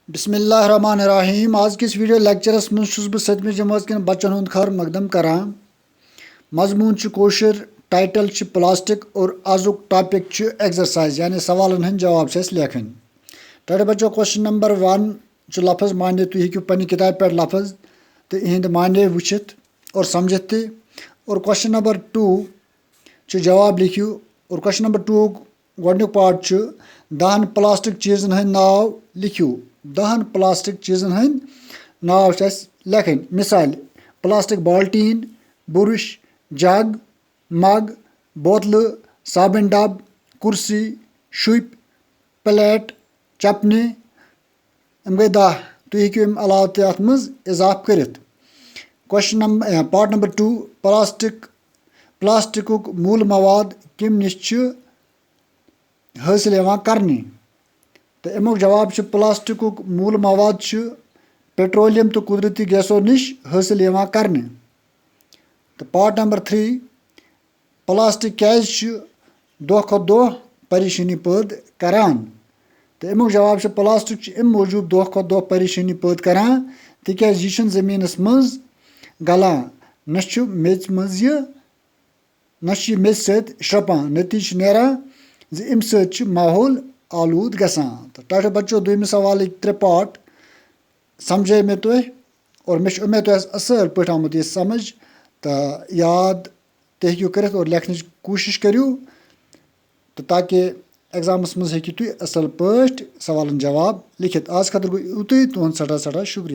बिस्मिल्लाहिर्रहमानिर्रहीम। आज किस वीडियो लेक्चरस मज बह 7वीं जमात के बच्चन हूँ खैर मकदम करान। मजमून कोशिर, टाइटल प्लास्टिक और आजुक टॉपिक एक्सरसाइज यानी सवालन हंद जवाब लेखन। टोडे बच्चों क्वेश्चन नंबर 1 लफज माने तुम हेकू पन्ने किताब पे लफज तो इहंद माने वुचित और समझित ते। और क्वेश्चन नंबर 2 जवाब लिखियो। और क्वेश्चन नंबर 2 गोडनुक पार्ट 10 प्लास्टिक चीजन हंद नाव लिखियो। 10 प्लास्टिक चीजन हंद नाव लेखन। मिसाल प्लास्टिक बाल्टीन, बुरुश, जग, मग, बोतल, साबन डब, कुर्सी, शुप, प्लेट, चपने। गई 10। तुम हेकू अम अलाव अत मज इजाफ कर। Question number part number 2 plastic मूल मवाद कम नश हासिल करने। तो अमुक जवाब प्लास्टिक मूल मवाद पेट्रोलियम तो कुदरती गैसों नश हासिल करने। तो पार्ट नंबर 3 प्लास्टिक क्याज दो खो दो परेशानी पैद करान। तो अमुक जवाब प्लास्टिक अम मौजूद दो खो दो परेशानी पैद करान तिक्याज यह जमीनस मज गलान न मेज मज न मेज सत श्रपान। नतीज नेरान अम सत माहौल आलूद गसान। तो टाइटल बच्चों दूसरे सवाल 3 पार्ट समझे मे तुह और मे उम्मीद तुह असल पे आमुत यह समझ। तो याद तो हेकू कर और लेखन कोशिश करू तो ताकि एग्जामस मज हेकू तुह असल पे सवालन जवाब लिखित। आज खतर गो युत तुहद सड़ा शुक्रिया।